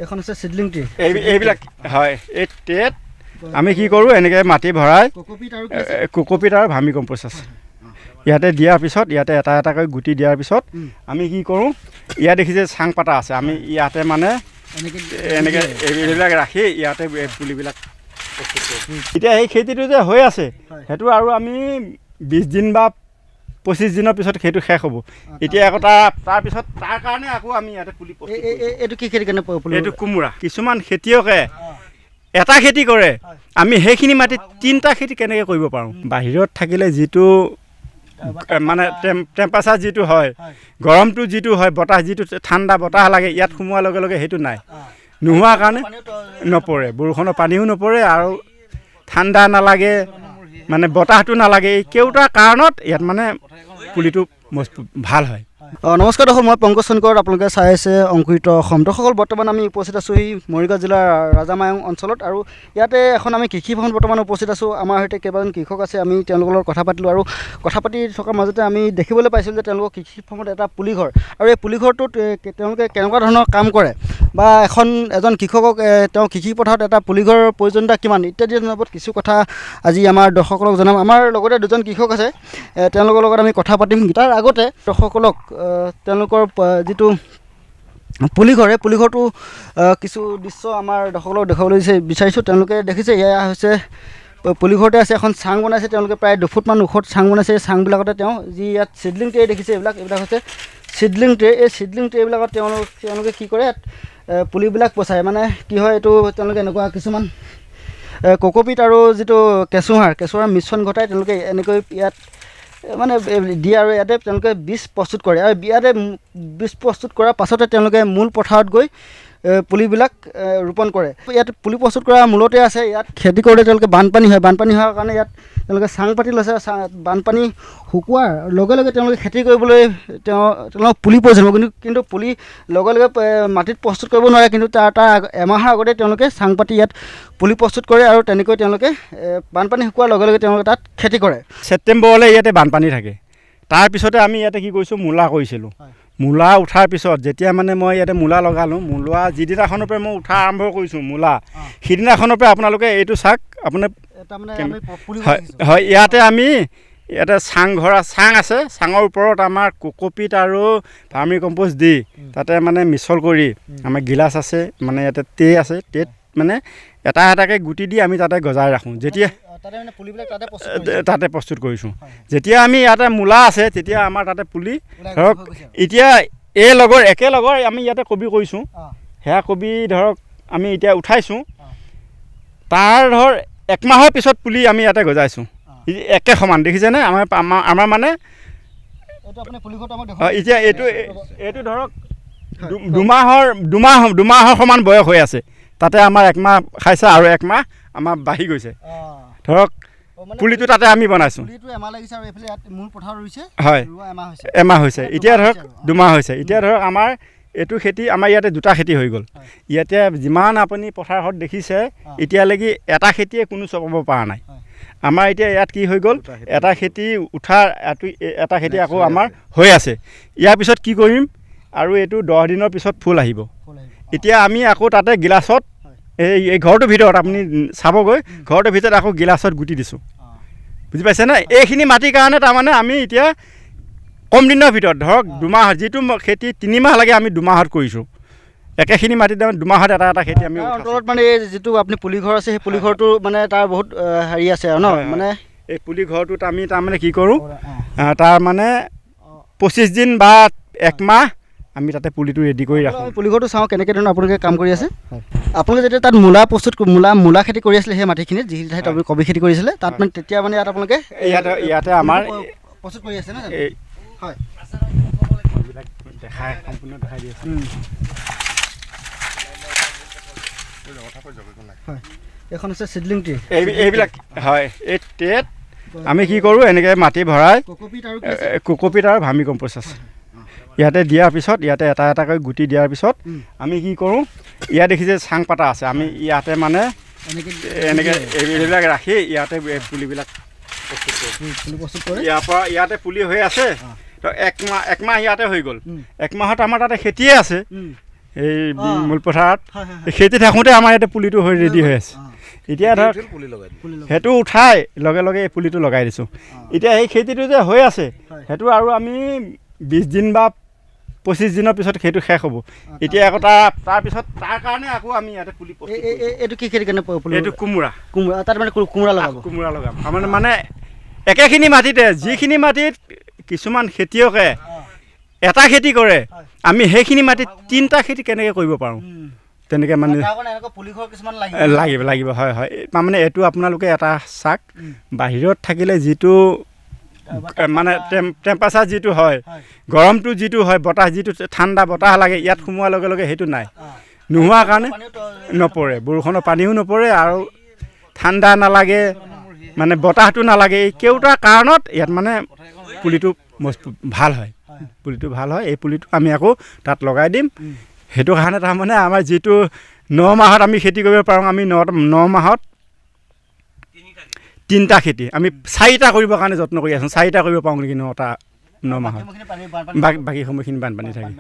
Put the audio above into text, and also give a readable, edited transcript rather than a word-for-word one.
এখন আছে seedling tree এইবিলাক হয় এই ট্ৰেত আমি কি কৰোঁ এনেকৈ মাটি ভৰাই কোকোপিট আৰু ভাৰ্মি কম্পোষ্ট আছে ইয়াতে দিয়াৰ পিছত ইয়াতে এটা এটাকৈ গুটি দিয়াৰ পিছত আমি কি কৰোঁ ইয়াত দেখিছে চাং পাতা আছে আমি ইয়াতে মানে এনেকৈ এইবিলাক ৰাখি ইয়াতে পুলিবিলাক প্ৰস্তুত কৰোঁ এতিয়া এই খেতিটো যে হৈ আছে সেইটো আৰু আমি 20 দিন বা 25 দিনৰ পিছত সেইটো শেষ হ'ব এতিয়া আকৌ তাৰপিছত তাৰ কাৰণে আকৌ আমি ইয়াতে পুলি এইটো কি খেতি কাৰণে এইটো কোমোৰা কিছুমান খেতিয়কে এটা খেতি কৰে আমি সেইখিনি মাটিত 3টা খেতি কেনেকৈ কৰিব পাৰোঁ বাহিৰত থাকিলে যিটো মানে টেম্পাৰেচাৰ যিটো হয় গৰমটো যিটো হয় বতাহ যিটো ঠাণ্ডা বতাহ লাগে ইয়াত সোমোৱাৰ লগে লগে সেইটো নাই নোহোৱাৰ কাৰণে নপৰে বৰষুণৰ পানীও নপৰে আৰু ঠাণ্ডা নালাগে মানে বতাহটো নালাগে এই কেউটা কাৰণত ইয়াত মানে পুলিটো ভাল হয় নমস্কাৰ দৰ্শক মই পংকজ চন্কৰ আপোনালোকে চাই আছে অংকুৰিত অসম দৰ্শকসকল বৰ্তমান আমি উপস্থিত আছোঁ এই মৰিগাঁও জিলাৰ ৰাজামায়ং অঞ্চলত আৰু ইয়াতে এখন আমি কৃষি ভৱন বৰ্তমান উপস্থিত আছোঁ আমাৰ সৈতে কেইবাজন কৃষক আছে আমি তেওঁলোকৰ লগত কথা পাতিলোঁ আৰু কথা পাতি থকাৰ মাজতে আমি দেখিবলৈ পাইছিলোঁ যে তেওঁলোকৰ কৃষি ভৱনত এটা পুলিঘৰ আৰু এই পুলিঘৰটোত তেওঁলোকে কেনেকুৱা ধৰণৰ কাম কৰে বা এজন কৃষকক তেওঁ কৃষি পথাৰত এটা পুলিঘৰৰ প্ৰয়োজনীয়তা কিমান ইত্যাদি জনাবত কিছু কথা আজি আমাৰ দৰ্শকসকলক জনাম আমাৰ লগতে দুজন কৃষক আছে তেওঁলোকৰ লগত আমি কথা পাতিম তাৰ আগতে দৰ্শকসকলক তেওঁলোকৰ যিটো পুলিঘৰ এই পুলিঘৰটো কিছু দৃশ্য আমাৰ দৰ্শকসকলক দেখুৱাবলৈ বিচাৰিছোঁ তেওঁলোকে দেখিছে এয়া হৈছে পুলিঘৰতে আছে এখন চাং বনাইছে তেওঁলোকে প্ৰায় 2 ফুটমান ওখত চাং বনাইছে এই চাংবিলাকতে তেওঁ যি ইয়াত চিডলিং ট্ৰে দেখিছে এইবিলাক হৈছে চিডলিং ট্ৰে এই চিডলিং ট্ৰেবিলাকত তেওঁলোকে কি কৰে পুলিবিলাক পচায় মানে কি হয় এইটো তেওঁলোকে এনেকুৱা কিছুমান কোকোপিট আৰু যিটো কেঁচুসাৰ মিশ্ৰণ ঘটাই তেওঁলোকে এনেকৈ ইয়াত মানে দিয়ে আৰু ইয়াতে তেওঁলোকে বীজ প্ৰস্তুত কৰে আৰু ইয়াতে বীজ প্ৰস্তুত কৰাৰ পাছতে তেওঁলোকে মূল পথাৰত গৈ পুলিবিলাক ৰোপণ কৰে ইয়াত পুলি প্ৰস্তুত কৰা মূলতে আছে ইয়াত খেতি কৰোঁতে তেওঁলোকে বানপানী হোৱাৰ কাৰণে ইয়াত তেওঁলোকে চাং পাতি লৈছে বানপানী শুকোৱাৰ লগে লগে তেওঁলোকে খেতি কৰিবলৈ তেওঁলোকক পুলি প্ৰয়োজন হ'ব কিন্তু পুলি লগে লগে মাটিত প্ৰস্তুত কৰিব নোৱাৰে কিন্তু তাৰ এমাহৰ আগতে তেওঁলোকে চাং পাতি ইয়াত পুলি প্ৰস্তুত কৰে আৰু তেনেকৈ তেওঁলোকে বানপানী শুকোৱাৰ লগে লগে তেওঁলোকে তাত খেতি কৰে ছেপ্টেম্বৰলৈ ইয়াতে বানপানী থাকে তাৰপিছতে আমি ইয়াতে কি কৰিছোঁ মূলা কৰিছিলোঁ মূলা উঠাৰ পিছত যেতিয়া মানে মই ইয়াতে মূলা লগালোঁ মূলা যিদিনাখনৰ পৰা মই উঠা আৰম্ভ কৰিছোঁ মূলা সিদিনাখনৰ পৰা আপোনালোকে এইটো চাওক আপোনাৰ হয় ইয়াতে চাং আছে চাঙৰ ওপৰত আমাৰ কোকোপিট আৰু ভাৰ্মি কম্পোষ্ট দি তাতে মানে মিছল কৰি আমাৰ গিলাচ আছে মানে ইয়াতে আছে টেত মানে এটা এটাকৈ গুটি দি আমি তাতে গজাই ৰাখোঁ যেতিয়া তাতে প্ৰস্তুত কৰিছোঁ যেতিয়া আমি ইয়াতে মূলা আছে তেতিয়া আমাৰ তাতে পুলি ধৰক এতিয়া একেলগৰ আমি ইয়াতে কবি কৰিছোঁ সেয়া কবি ধৰক আমি এতিয়া উঠাইছোঁ তাৰ ধৰ 1 মাহৰ পিছত পুলি আমি ইয়াতে গজাইছোঁ একে সমান দেখিছেনে আমাৰ মানে এতিয়া এইটো ধৰক দুমাহৰ সমান বয়স হৈ আছে তাতে আমাৰ 1 মাহ খাইছে আৰু 1 মাহ আমাৰ বাঢ়ি গৈছে ধৰক পুলিটো তাতে আমি বনাইছোঁ হয় এমাহ হৈছে এতিয়া ধৰক 2 মাহ হৈছে এতিয়া ধৰক আমাৰ এইটো খেতি আমাৰ ইয়াতে 2টা খেতি হৈ গ'ল ইয়াতে যিমান আপুনি পথাৰত দেখিছে এতিয়ালৈকে এটা খেতিয়ে কোনো চপাব পৰা নাই আমাৰ এতিয়া ইয়াত কি হৈ গ'ল এটা খেতি উঠাৰ এটা খেতি আকৌ আমাৰ হৈ আছে ইয়াৰ পিছত কি কৰিম আৰু এইটো 10 দিনৰ পিছত ফুল আহিব এতিয়া আমি আকৌ তাতে গিলাচত এই ঘৰটোৰ ভিতৰত আপুনি চাবগৈ ঘৰটোৰ ভিতৰত আকৌ গিলাচত গুটি দিছোঁ বুজি পাইছেনে এইখিনি মাটিৰ কাৰণে তাৰমানে আমি এতিয়া কম দিনৰ ভিতৰত ধৰক 2 মাহ যিটো খেতি 3 মাহ লাগে আমি 2 মাহত কৰিছোঁ একেখিনি মাটিত 2 মাহত এটা খেতি আমি অঞ্চলত মানে যিটো আপুনি পুলিঘৰ আছে সেই পুলিঘৰটো মানে তাৰ বহুত হেৰি আছে আৰু ন মানে এই পুলিঘৰটোত আমি তাৰমানে কি কৰোঁ তাৰ মানে 25 দিন বা 1 মাহ আমি তাতে পুলিটো ৰেডি কৰি ৰাখোঁ পুলিঘৰটো চাওঁ কেনেকৈ ধৰণৰ আপোনালোকে কাম কৰি আছে আপোনালোকে যেতিয়া তাত মূলা খেতি কৰি আছিলে সেই মাটিখিনিত যি ঠাইত আপুনি কবি খেতি কৰিছিলে তাত মানে তেতিয়া মানে ইয়াত আপোনালোকে ইয়াতে আমাৰ প্ৰস্তুত কৰি আছে নহয় হয় সম্পূৰ্ণ দেখাই দি আছে এখন আছে চিডলিং ট্ৰি এইবিলাক হয় এই ট্ৰেত আমি কি কৰোঁ এনেকৈ মাটি ভৰাই কোকোপিট আৰু ভাৰ্মি কম্পোষ্ট আছে ইয়াতে দিয়াৰ পিছত ইয়াতে এটা এটাকৈ গুটি দিয়াৰ পিছত আমি কি কৰোঁ ইয়াত দেখিছে চাং পাতা আছে আমি ইয়াতে মানে এনেকৈ এইবিলাক ৰাখি ইয়াতে পুলিবিলাক প্ৰস্তুত কৰোঁ ইয়াতে পুলি হৈ আছে তো 1 মাহ ইয়াতে হৈ গ'ল 1 মাহত আমাৰ তাতে খেতিয়ে আছে এই অঁ। মূল পথাৰত হয়, হয়, এই খেতি থাকোঁতে আমাৰ ইয়াতে পুলিটো হৈ ৰেডি হৈ আছে। অঁ। এতিয়া ধৰক পুলি লগাই সেইটো উঠাই লগে লগে এই পুলিটো লগাই দিছোঁ। এতিয়া সেই খেতিটো যে হৈ আছে হয়। সেইটো আৰু আমি 20 দিন বা 25 দিনৰ পিছত সেইটো শেষ হ'ব। এতিয়া আকৌ তাৰপিছত তাৰ কাৰণে আকৌ আমি ইয়াতে পুলি প্ৰস্তুত কৰিছোঁ। এইটো কি খেতিৰ কাৰণে পুলি এইটো কোমোৰা তাত মানে কোমোৰা লগাব। কোমোৰা লগাম আমাৰ মানে একেখিনি মাটিতে যিখিনি মাটিত কিছুমান খেতিয়কে এটা খেতি কৰে, আমি সেইখিনি মাটিত 3টা খেতি কেনেকৈ কৰিব পাৰোঁ তেনেকৈ মানে লাগিব হয় হয়। তাৰমানে এইটো আপোনালোকে এটা চাক বাহিৰত থাকিলে যিটো মানে টেম্পাৰেচাৰ যিটো হয়, গৰমটো যিটো হয়, বতাহ যিটো ঠাণ্ডা বতাহ লাগে, ইয়াত সোমোৱাৰ লগে লগে সেইটো নাই। নোহোৱাৰ কাৰণে নপৰে, বৰষুণৰ পানীও নপৰে আৰু ঠাণ্ডা নালাগে, মানে বতাহটো নালাগে। এই কেওটা কাৰণত ইয়াত মানে পুলিটো ভাল হয়। পুলিটো ভাল হয়। এই পুলিটো আমি আকৌ তাত লগাই দিম। সেইটো কাৰণে তাৰমানে আমাৰ যিটো 9 মাহত আমি খেতি কৰিব পাৰোঁ, আমি 9 মাহত 3টা খেতি আমি 4টা কৰিবৰ কাৰণে যত্ন কৰি আছোঁ। 4টা কৰিব পাৰোঁ নেকি 9 মাহত। বাকী সময়খিনি বানপানী থাকে।